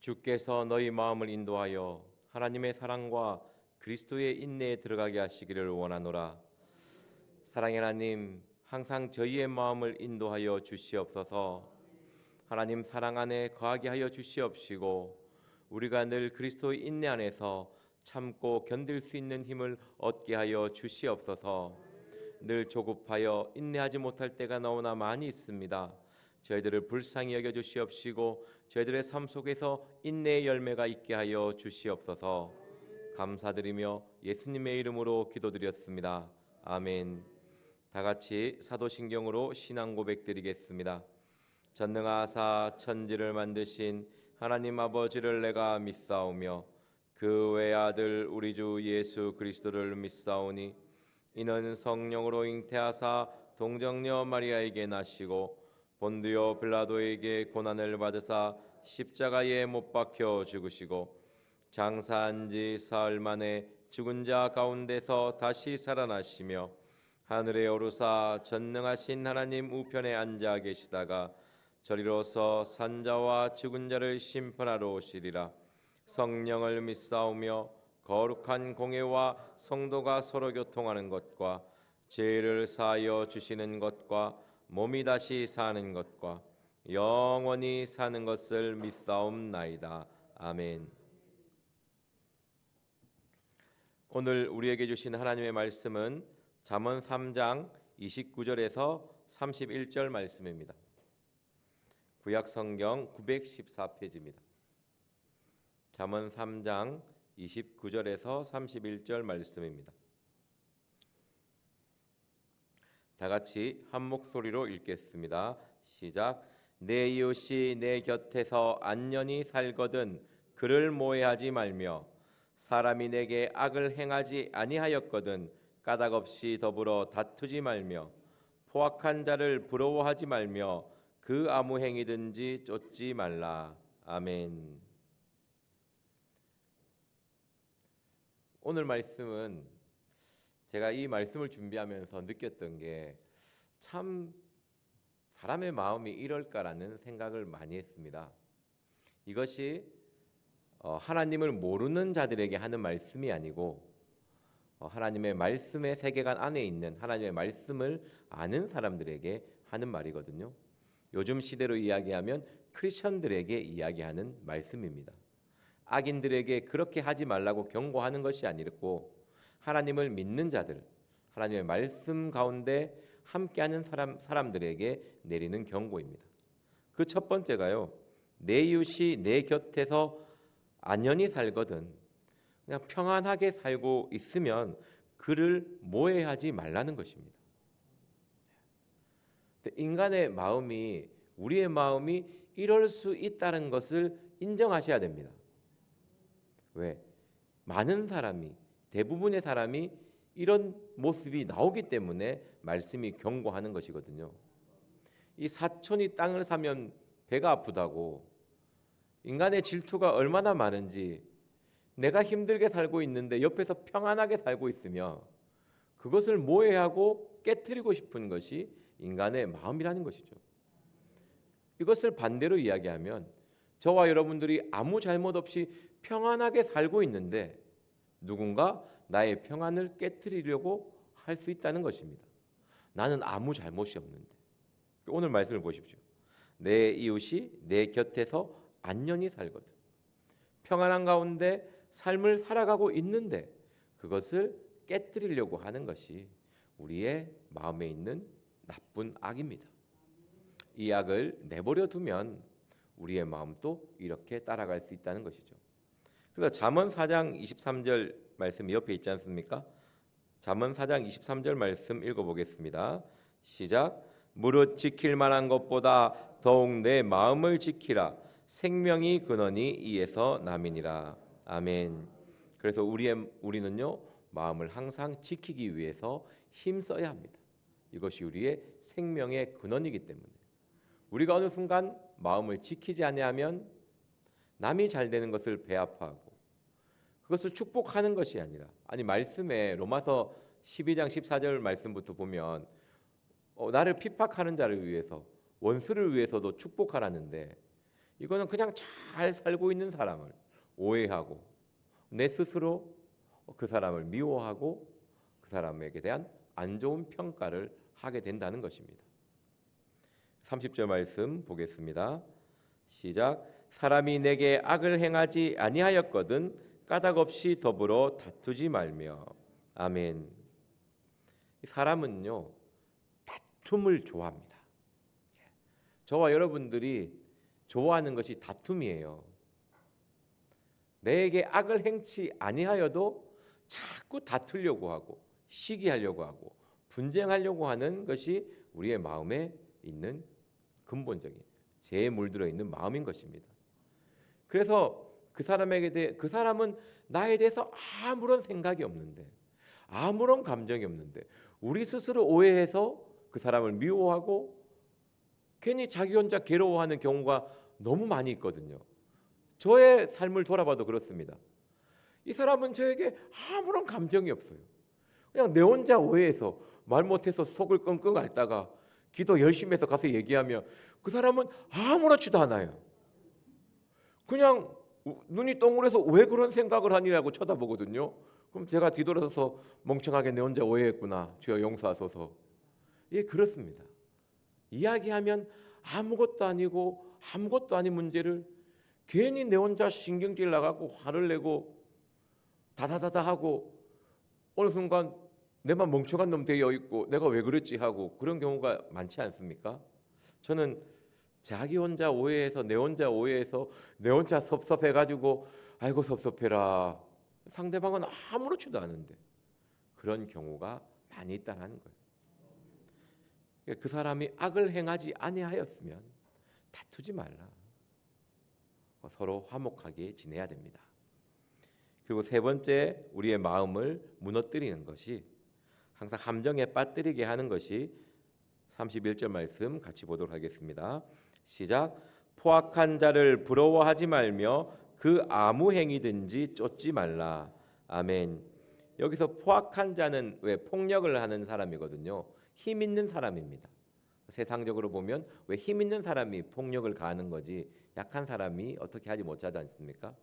주께서 너희 마음을 인도하여 하나님의 사랑과 그리스도의 인내에 들어가게 하시기를 원하노라. 사랑의 하나님, 항상 저희의 마음을 인도하여 주시옵소서. 하나님 사랑 안에 거하게 하여 주시옵시고 우리가 늘 그리스도의 인내 안에서 참고 견딜 수 있는 힘을 얻게 하여 주시옵소서. 늘 조급하여 인내하지 못할 때가 너무나 많이 있습니다. 저희들을 불쌍히 여겨 주시옵시고 저희들의 삶 속에서 인내의 열매가 있게 하여 주시옵소서. 감사드리며 예수님의 이름으로 기도드렸습니다. 아멘. 다 같이 사도신경으로 신앙 고백드리겠습니다. 전능하사 천지를 만드신 하나님 아버지를 내가 믿사오며 그 외아들 우리 주 예수 그리스도를 믿사오니 이는 성령으로 잉태하사 동정녀 마리아에게 나시고 본디오 빌라도에게 고난을 받으사 십자가에 못 박혀 죽으시고 장사한 지 사흘 만에 죽은 자 가운데서 다시 살아나시며 하늘에 오르사 전능하신 하나님 우편에 앉아 계시다가 저리로서 산자와 죽은 자를 심판하러 오시리라. 성령을 믿사오며 거룩한 공회와 성도가 서로 교통하는 것과 죄를 사하여 주시는 것과 몸이 다시 사는 것과 영원히 사는 것을 믿사옵나이다. 아멘. 오늘 우리에게 주신 하나님의 말씀은 잠언 3장 29절에서 31절 말씀입니다. 구약 성경 914페이지입니다. 잠언 3장 29절에서 31절 말씀입니다. 다 같이 한 목소리로 읽겠습니다. 시작. 내 이웃이 내 곁에서 안전히 살거든 그를 모해하지 말며 사람이 내게 악을 행하지 아니하였거든 까닭없이 더불어 다투지 말며 포악한 자를 부러워하지 말며 그 아무 행위든지 쫓지 말라. 아멘. 오늘 말씀은 제가 이 말씀을 준비하면서 느꼈던 게 참 사람의 마음이 이럴까라는 생각을 많이 했습니다. 이것이 하나님을 모르는 자들에게 하는 말씀이 아니고 하나님의 말씀의 세계관 안에 있는 하나님의 말씀을 아는 사람들에게 하는 말이거든요. 요즘 시대로 이야기하면 크리스천들에게 이야기하는 말씀입니다. 악인들에게 그렇게 하지 말라고 경고하는 것이 아니고 하나님을 믿는 자들, 하나님의 말씀 가운데 함께하는 사람들에게 내리는 경고입니다. 그 첫 번째가요. 내 이웃이 내 곁에서 안연히 살거든 그냥 평안하게 살고 있으면 그를 모해하지 말라는 것입니다. 인간의 마음이 우리의 마음이 이럴 수 있다는 것을 인정하셔야 됩니다. 왜? 많은 사람이 대부분의 사람이 이런 모습이 나오기 때문에 말씀이 경고하는 것이거든요. 이 사촌이 땅을 사면 배가 아프다고 인간의 질투가 얼마나 많은지 내가 힘들게 살고 있는데 옆에서 평안하게 살고 있으며 그것을 모해하고 깨트리고 싶은 것이 인간의 마음이라는 것이죠. 이것을 반대로 이야기하면 저와 여러분들이 아무 잘못 없이 평안하게 살고 있는데 누군가 나의 평안을 깨트리려고 할 수 있다는 것입니다. 나는 아무 잘못이 없는데. 오늘 말씀을 보십시오. 내 이웃이 내 곁에서 안전히 살거든. 평안한 가운데 삶을 살아가고 있는데 그것을 깨트리려고 하는 것이 우리의 마음에 있는 나쁜 악입니다. 이 악을 내버려 두면 우리의 마음도 이렇게 따라갈 수 있다는 것이죠. 그래서 잠언 4장 23절 말씀이 옆에 있지 않습니까? 잠언 4장 23절 말씀 읽어보겠습니다. 시작. 무릇 지킬 만한 것보다 더욱 내 마음을 지키라. 생명이 근원이 이에서 남이니라. 아멘. 그래서 우리는요 마음을 항상 지키기 위해서 힘써야 합니다. 이것이 우리의 생명의 근원이기 때문에 우리가 어느 순간 마음을 지키지 아니하면 남이 잘 되는 것을 배아파하고 그것을 축복하는 것이 아니라 말씀에 로마서 12장 14절 말씀부터 보면 나를 핍박하는 자를 위해서 원수를 위해서도 축복하라는데 이거는 그냥 잘 살고 있는 사람을 오해하고 내 스스로 그 사람을 미워하고 그 사람에게 대한 안 좋은 평가를 하게 된다는 것입니다. 30절 말씀 보겠습니다. 시작. 사람이 내게 악을 행하지 아니하였거든 까닭없이 더불어 다투지 말며. 아멘. 사람은요 다툼을 좋아합니다. 저와 여러분들이 좋아하는 것이 다툼이에요. 내게 악을 행치 아니하여도 자꾸 다투려고 하고 시기하려고 하고 분쟁하려고 하는 것이 우리의 마음에 있는 근본적인 죄에 물들어 있는 마음인 것입니다. 그래서 그 사람은 나에 대해서 아무런 생각이 없는데, 아무런 감정이 없는데 우리 스스로 오해해서 그 사람을 미워하고 괜히 자기 혼자 괴로워하는 경우가 너무 많이 있거든요. 저의 삶을 돌아봐도 그렇습니다. 이 사람은 저에게 아무런 감정이 없어요. 그냥 내 혼자 오해해서 말 못해서 속을 끙끙 앓다가 기도 열심히 해서 가서 얘기하면 그 사람은 아무렇지도 않아요. 그냥 눈이 동그래서 왜 그런 생각을 하니라고 쳐다보거든요. 그럼 제가 뒤돌아서서 멍청하게 내 혼자 오해했구나, 주여 용서하소서. 예, 그렇습니다. 이야기하면 아무것도 아니고 아무것도 아닌 문제를 괜히 내 혼자 신경질 나가고 화를 내고 다다다다 하고 어느 순간 내만 멍청한 놈 되어 있고 내가 왜 그랬지 하고 그런 경우가 많지 않습니까? 저는 자기 혼자 오해해서 내 혼자 오해해서 내 혼자 섭섭해가지고 아이고 섭섭해라, 상대방은 아무렇지도 않은데 그런 경우가 많이 있다는 거예요. 그 사람이 악을 행하지 아니하였으면 다투지 말라. 서로 화목하게 지내야 됩니다. 그리고 세 번째, 우리의 마음을 무너뜨리는 것이, 항상 함정에 빠뜨리게 하는 것이 31절 말씀 같이 보도록 하겠습니다. 시작. 포악한 자를 부러워하지 말며 그 아무 행위든지 쫓지 말라. 아멘. 여기서 포악한 자는 왜 폭력을 하는 사람이거든요. 힘 있는 사람입니다. 세상적으로 보면 왜 힘 있는 사람이 폭력을 가하는 거지 약한 사람이 어떻게 하지 못하지 않습니까?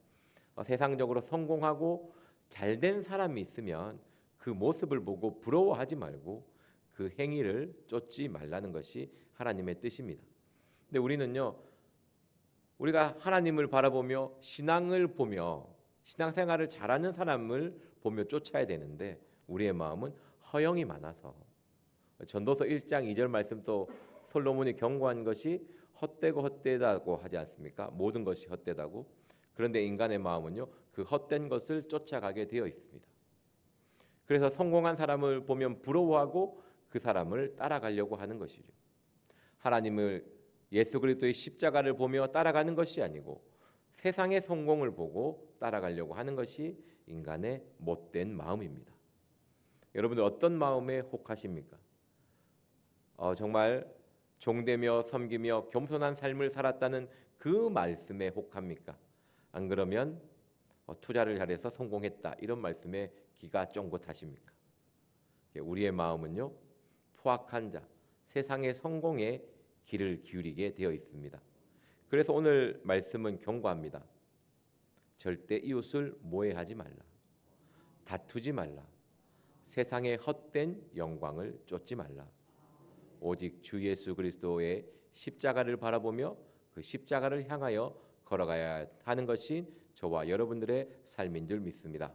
세상적으로 성공하고 잘된 사람이 있으면 그 모습을 보고 부러워하지 말고 그 행위를 쫓지 말라는 것이 하나님의 뜻입니다. 근데 우리는요, 우리가 하나님을 바라보며 신앙을 보며 신앙생활을 잘하는 사람을 보며 쫓아야 되는데 우리의 마음은 허영이 많아서, 전도서 1장 2절 말씀 또 솔로몬이 경고한 것이 헛되고 헛되다고 하지 않습니까? 모든 것이 헛되다고. 그런데 인간의 마음은요, 그 헛된 것을 쫓아가게 되어 있습니다. 그래서 성공한 사람을 보면 부러워하고 그 사람을 따라가려고 하는 것이죠. 하나님을, 예수 그리스도의 십자가를 보며 따라가는 것이 아니고 세상의 성공을 보고 따라가려고 하는 것이 인간의 못된 마음입니다. 여러분들 어떤 마음에 혹하십니까? 정말 종되며 섬기며 겸손한 삶을 살았다는 그 말씀에 혹합니까? 안 그러면 투자를 잘해서 성공했다 이런 말씀에 귀가 쫑긋하십니까? 우리의 마음은요, 포악한 자, 세상의 성공에 귀를 기울이게 되어 있습니다. 그래서 오늘 말씀은 경고합니다. 절대 이웃을 모해하지 말라. 다투지 말라. 세상의 헛된 영광을 쫓지 말라. 오직 주 예수 그리스도의 십자가를 바라보며 그 십자가를 향하여 걸어가야 하는 것이 저와 여러분들의 삶인 줄 믿습니다.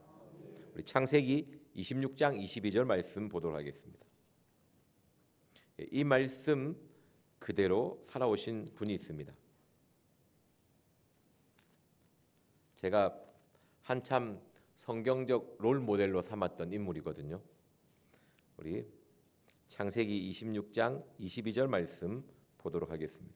우리 창세기 26장 22절 말씀 보도록 하겠습니다. 이 말씀 그대로 살아오신 분이 있습니다. 제가 한참 성경적 롤 모델로 삼았던 인물이거든요. 우리 창세기 26장 22절 말씀 보도록 하겠습니다.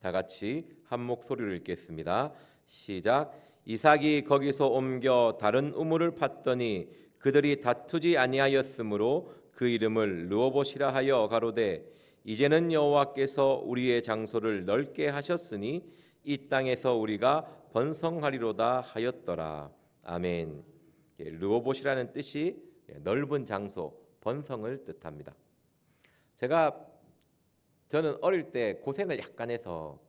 다 같이 한 목소리로 읽겠습니다. 시작. 이삭이 거기서 옮겨 다른 우물을 팠더니 그들이 다투지 아니하였으므로 그 이름을 르호봇이라 하여 가로되 이제는 여호와께서 우리의 장소를 넓게 하셨으니 이 땅에서 우리가 번성하리로다 하였더라. 아멘. 르호봇이라는 뜻이 넓은 장소, 번성을 뜻합니다. 제가 저는 어릴 때 고생을 약간 해서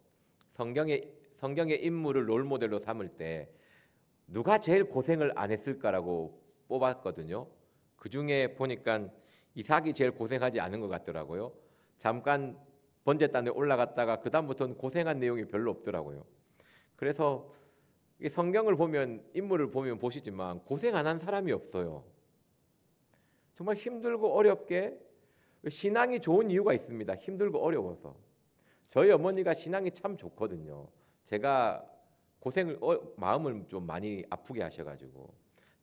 성경의 인물을 롤 모델로 삼을 때 누가 제일 고생을 안 했을까라고 뽑았거든요. 그 중에 보니까 이삭이 제일 고생하지 않은 것 같더라고요. 잠깐 번제단에 올라갔다가 그 다음부터는 고생한 내용이 별로 없더라고요. 그래서 이 성경을 보면 인물을 보면 보시지만 고생 안 한 사람이 없어요. 정말 힘들고 어렵게 신앙이 좋은 이유가 있습니다. 힘들고 어려워서. 저희 어머니가 신앙이 참 좋거든요. 제가 고생을 마음을 좀 많이 아프게 하셔가지고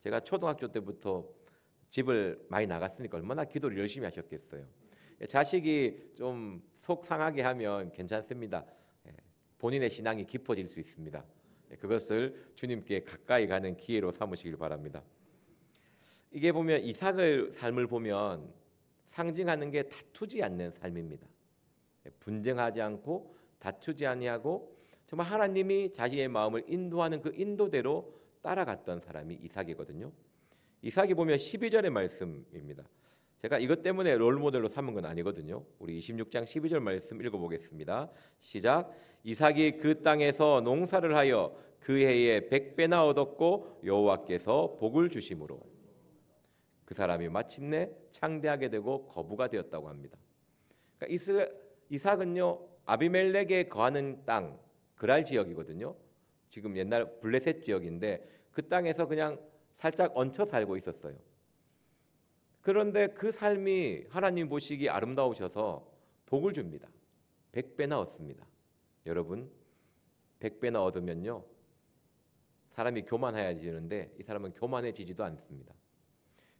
제가 초등학교 때부터 집을 많이 나갔으니까 얼마나 기도를 열심히 하셨겠어요. 자식이 좀 속 상하게 하면 괜찮습니다. 본인의 신앙이 깊어질 수 있습니다. 그것을 주님께 가까이 가는 기회로 삼으시길 바랍니다. 이게 보면 이삭의 삶을 보면 상징하는 게 다투지 않는 삶입니다. 분쟁하지 않고 다투지 아니하고 정말 하나님이 자신의 마음을 인도하는 그 인도대로 따라갔던 사람이 이삭이거든요. 이삭이 보면 12절의 말씀입니다. 제가 이것 때문에 롤모델로 삼은 건 아니거든요. 우리 26장 12절 말씀 읽어보겠습니다. 시작. 이삭이 그 땅에서 농사를 하여 그 해에 100배나 얻었고 여호와께서 복을 주심으로 그 사람이 마침내 창대하게 되고 거부가 되었다고 합니다. 그러니까 이삭은요 아비멜렉에 거하는 땅 그랄 지역이거든요. 지금 옛날 블레셋 지역인데 그 땅에서 그냥 살짝 얹혀 살고 있었어요. 그런데 그 삶이 하나님 보시기 아름다우셔서 복을 줍니다. 100배나 얻습니다. 여러분 100배나 얻으면요 사람이 교만해지는데 이 사람은 교만해지지도 않습니다.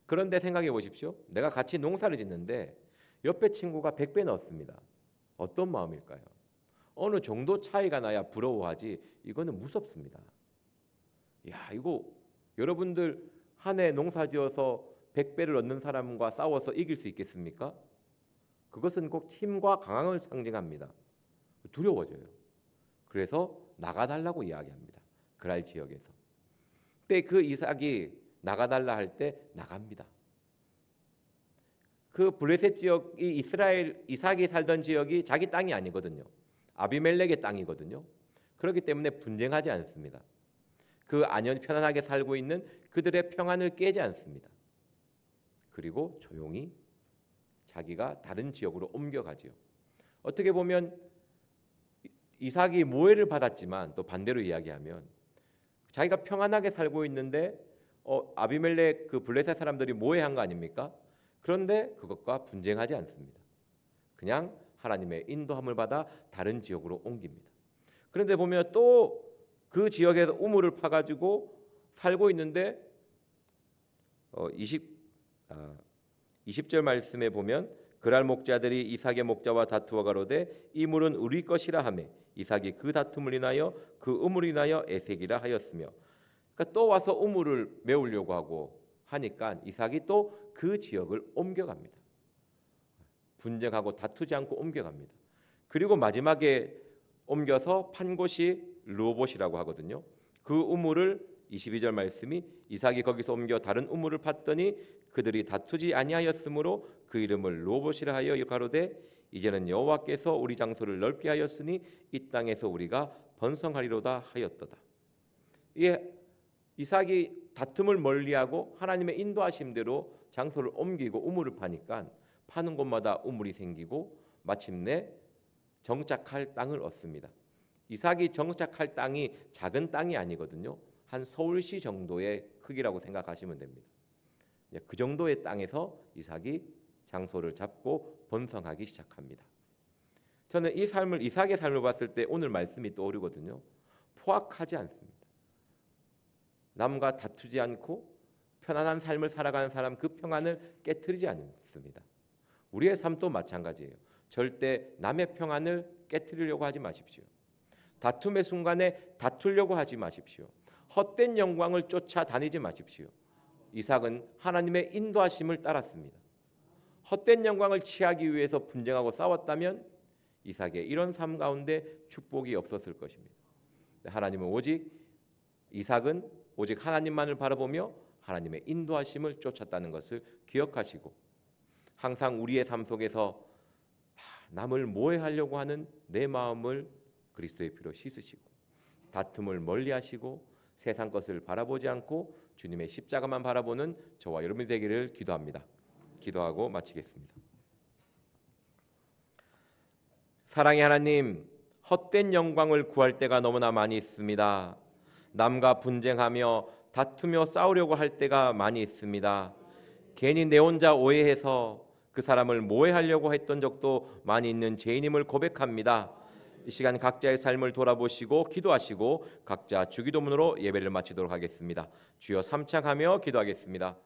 그런데 생각해 보십시오. 내가 같이 농사를 짓는데 옆에 친구가 100배나 얻습니다. 어떤 마음일까요? 어느 정도 차이가 나야 부러워하지 이거는 무섭습니다. 야, 이거 여러분들 한 해 농사지어서 100배를 얻는 사람과 싸워서 이길 수 있겠습니까? 그것은 꼭 힘과 강함을 상징합니다. 두려워져요. 그래서 나가달라고 이야기합니다. 그랄 지역에서. 근데 그 이삭이 나가달라 할 때 나갑니다. 그 블레셋 지역이 이삭이 살던 지역이 자기 땅이 아니거든요. 아비멜렉의 땅이거든요. 그렇기 때문에 분쟁하지 않습니다. 그 안연 편안하게 살고 있는 그들의 평안을 깨지 않습니다. 그리고 조용히 자기가 다른 지역으로 옮겨가지요. 어떻게 보면 이삭이 모해를 받았지만 또 반대로 이야기하면 자기가 평안하게 살고 있는데 아비멜렉 그 블레셋 사람들이 모해한 거 아닙니까? 그런데 그것과 분쟁하지 않습니다. 그냥 하나님의 인도함을 받아 다른 지역으로 옮깁니다. 그런데 보면 또 그 지역에서 우물을 파가지고 살고 있는데 20절 말씀에 보면 그랄 목자들이 이삭의 목자와 다투어 가로되 이 물은 우리 것이라 하매 이삭이 그 다툼을 인하여 그 우물을 인하여 에색이라 하였으며 그러니까 또 와서 우물을 메우려고 하고 하니까 이삭이 또 그 지역을 옮겨갑니다. 분쟁하고 다투지 않고 옮겨갑니다. 그리고 마지막에 옮겨서 판 곳이 르호봇이라고 하거든요. 그 우물을 22절 말씀이 이삭이 거기서 옮겨 다른 우물을 팠더니 그들이 다투지 아니하였으므로 그 이름을 르호봇이라 하여 가로되 이제는 여호와께서 우리 장소를 넓게 하였으니 이 땅에서 우리가 번성하리로다 하였도다. 이게 이삭이 다툼을 멀리하고 하나님의 인도하심대로 장소를 옮기고 우물을 파니까 파는 곳마다 우물이 생기고 마침내 정착할 땅을 얻습니다. 이삭이 정착할 땅이 작은 땅이 아니거든요. 한 서울시 정도의 크기라고 생각하시면 됩니다. 그 정도의 땅에서 이삭이 장소를 잡고 번성하기 시작합니다. 저는 이삭의 삶을 봤을 때 오늘 말씀이 떠오르거든요. 포악하지 않습니다. 남과 다투지 않고 편안한 삶을 살아가는 사람 그 평안을 깨트리지 않습니다. 우리의 삶도 마찬가지예요. 절대 남의 평안을 깨트리려고 하지 마십시오. 다툼의 순간에 다투려고 하지 마십시오. 헛된 영광을 쫓아다니지 마십시오. 이삭은 하나님의 인도하심을 따랐습니다. 헛된 영광을 취하기 위해서 분쟁하고 싸웠다면 이삭의 이런 삶 가운데 축복이 없었을 것입니다. 하나님은 이삭은 오직 하나님만을 바라보며 하나님의 인도하심을 쫓았다는 것을 기억하시고 항상 우리의 삶 속에서 남을 모해하려고 하는 내 마음을 그리스도의 피로 씻으시고 다툼을 멀리하시고 세상 것을 바라보지 않고 주님의 십자가만 바라보는 저와 여러분이 되기를 기도합니다. 기도하고 마치겠습니다. 사랑의 하나님, 헛된 영광을 구할 때가 너무나 많이 있습니다. 남과 분쟁하며 다투며 싸우려고 할 때가 많이 있습니다. 괜히 내 혼자 오해해서 그 사람을 모해하려고 했던 적도 많이 있는 죄인임을 고백합니다. 이 시간 각자의 삶을 돌아보시고 기도하시고 각자 주기도문으로 예배를 마치도록 하겠습니다. 주여 삼창하며 기도하겠습니다.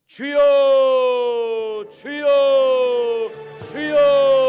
주여 주여 주여